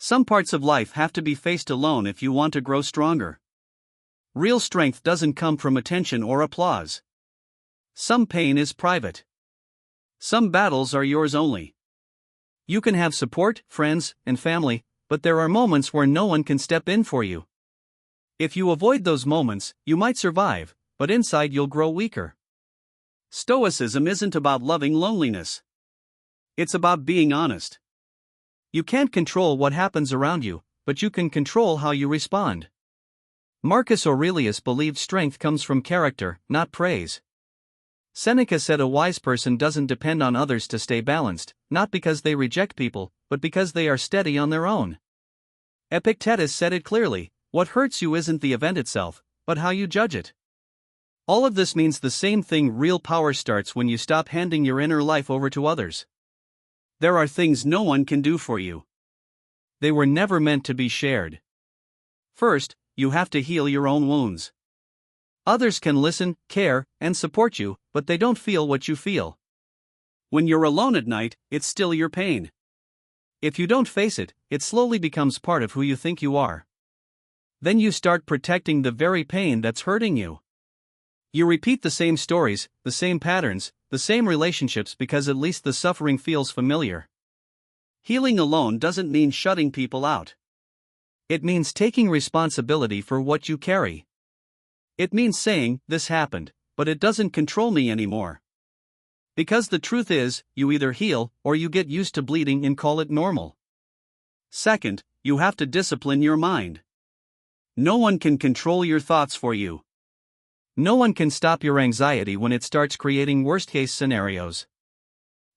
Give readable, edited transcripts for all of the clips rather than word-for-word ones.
Some parts of life have to be faced alone if you want to grow stronger. Real strength doesn't come from attention or applause. Some pain is private. Some battles are yours only. You can have support, friends, and family, but there are moments where no one can step in for you. If you avoid those moments, you might survive, but inside you'll grow weaker. Stoicism isn't about loving loneliness. It's about being honest. You can't control what happens around you, but you can control how you respond. Marcus Aurelius believed strength comes from character, not praise. Seneca said a wise person doesn't depend on others to stay balanced, not because they reject people, but because they are steady on their own. Epictetus said it clearly, what hurts you isn't the event itself, but how you judge it. All of this means the same thing: real power starts when you stop handing your inner life over to others. There are things no one can do for you. They were never meant to be shared. First, you have to heal your own wounds. Others can listen, care, and support you, but they don't feel what you feel. When you're alone at night, it's still your pain. If you don't face it, it slowly becomes part of who you think you are. Then you start protecting the very pain that's hurting you. You repeat the same stories, the same patterns, the same relationships because at least the suffering feels familiar. Healing alone doesn't mean shutting people out. It means taking responsibility for what you carry. It means saying, this happened, but it doesn't control me anymore. Because the truth is, you either heal or you get used to bleeding and call it normal. Second, you have to discipline your mind. No one can control your thoughts for you. No one can stop your anxiety when it starts creating worst-case scenarios.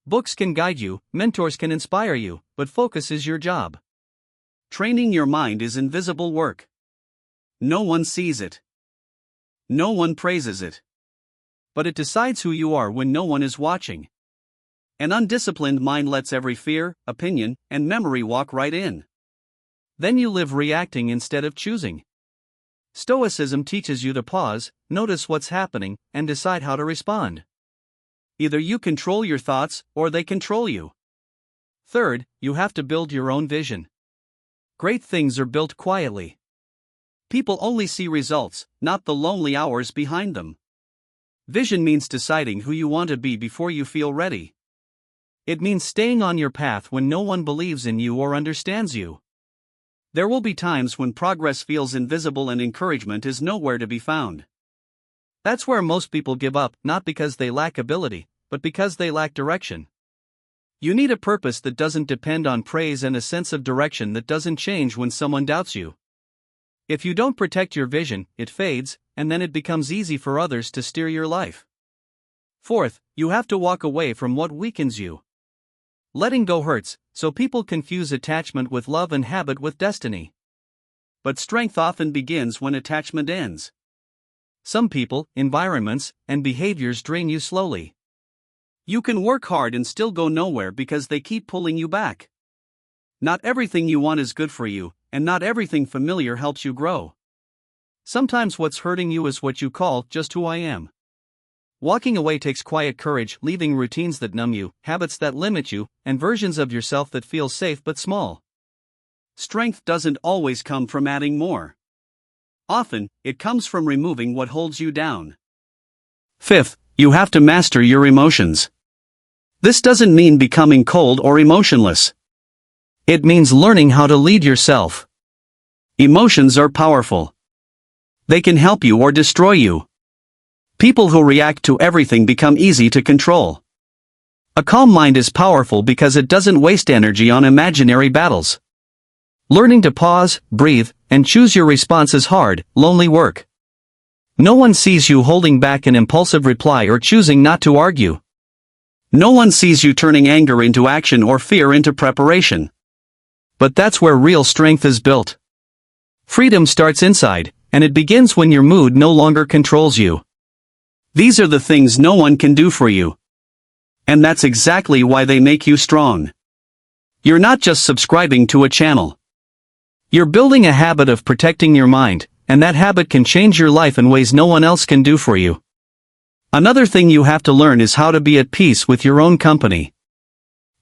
Books can guide you, mentors can inspire you, but focus is your job. Training your mind is invisible work. No one sees it. No one praises it. But it decides who you are when no one is watching. An undisciplined mind lets every fear, opinion, and memory walk right in. Then you live reacting instead of choosing. Stoicism teaches you to pause, notice what's happening, and decide how to respond. Either you control your thoughts, or they control you. Third, you have to build your own vision. Great things are built quietly. People only see results, not the lonely hours behind them. Vision means deciding who you want to be before you feel ready. It means staying on your path when no one believes in you or understands you. There will be times when progress feels invisible and encouragement is nowhere to be found. That's where most people give up, not because they lack ability, but because they lack direction. You need a purpose that doesn't depend on praise and a sense of direction that doesn't change when someone doubts you. If you don't protect your vision, it fades, and then it becomes easy for others to steer your life. Fourth, you have to walk away from what weakens you. Letting go hurts, so people confuse attachment with love and habit with destiny. But strength often begins when attachment ends. Some people, environments, and behaviors drain you slowly. You can work hard and still go nowhere because they keep pulling you back. Not everything you want is good for you, and not everything familiar helps you grow. Sometimes what's hurting you is what you call just who I am. Walking away takes quiet courage, leaving routines that numb you, habits that limit you, and versions of yourself that feel safe but small. Strength doesn't always come from adding more. Often, it comes from removing what holds you down. Fifth, you have to master your emotions. This doesn't mean becoming cold or emotionless. It means learning how to lead yourself. Emotions are powerful. They can help you or destroy you. People who react to everything become easy to control. A calm mind is powerful because it doesn't waste energy on imaginary battles. Learning to pause, breathe, and choose your response is hard, lonely work. No one sees you holding back an impulsive reply or choosing not to argue. No one sees you turning anger into action or fear into preparation. But that's where real strength is built. Freedom starts inside, and it begins when your mood no longer controls you. These are the things no one can do for you. And that's exactly why they make you strong. You're not just subscribing to a channel. You're building a habit of protecting your mind, and that habit can change your life in ways no one else can do for you. Another thing you have to learn is how to be at peace with your own company.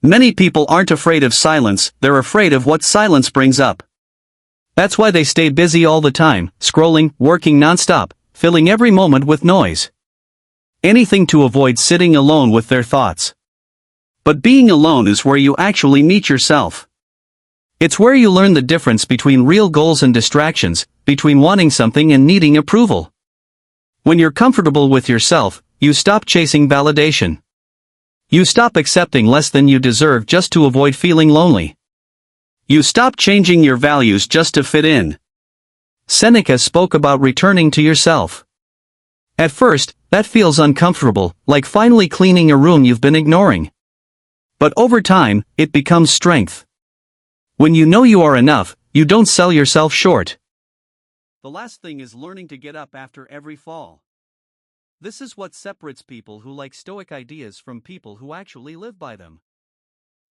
Many people aren't afraid of silence, they're afraid of what silence brings up. That's why they stay busy all the time, scrolling, working nonstop, filling every moment with noise. Anything to avoid sitting alone with their thoughts. But being alone is where you actually meet yourself. It's where you learn the difference between real goals and distractions, between wanting something and needing approval. When you're comfortable with yourself, you stop chasing validation. You stop accepting less than you deserve just to avoid feeling lonely. You stop changing your values just to fit in. Seneca spoke about returning to yourself. At first, that feels uncomfortable, like finally cleaning a room you've been ignoring. But over time, it becomes strength. When you know you are enough, you don't sell yourself short. The last thing is learning to get up after every fall. This is what separates people who like Stoic ideas from people who actually live by them.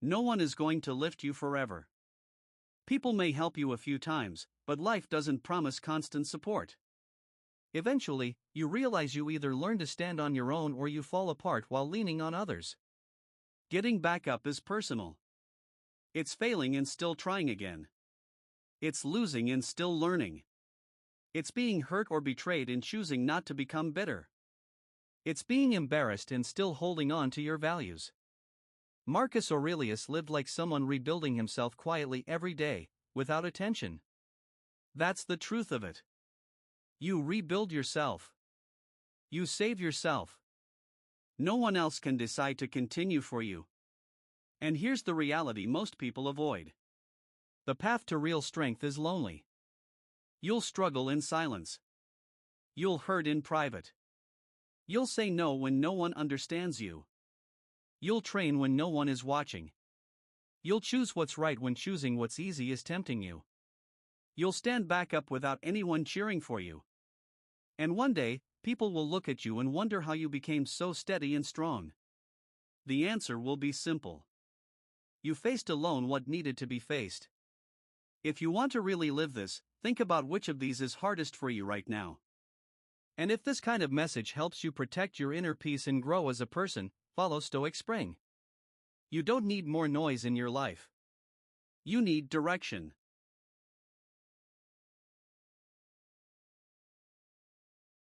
No one is going to lift you forever. People may help you a few times, but life doesn't promise constant support. Eventually, you realize you either learn to stand on your own or you fall apart while leaning on others. Getting back up is personal. It's failing and still trying again. It's losing and still learning. It's being hurt or betrayed and choosing not to become bitter. It's being embarrassed and still holding on to your values. Marcus Aurelius lived like someone rebuilding himself quietly every day, without attention. That's the truth of it. You rebuild yourself. You save yourself. No one else can decide to continue for you. And here's the reality most people avoid. The path to real strength is lonely. You'll struggle in silence. You'll hurt in private. You'll say no when no one understands you. You'll train when no one is watching. You'll choose what's right when choosing what's easy is tempting you. You'll stand back up without anyone cheering for you. And one day, people will look at you and wonder how you became so steady and strong. The answer will be simple. You faced alone what needed to be faced. If you want to really live this, think about which of these is hardest for you right now. And if this kind of message helps you protect your inner peace and grow as a person, follow Stoic Spring. You don't need more noise in your life. You need direction.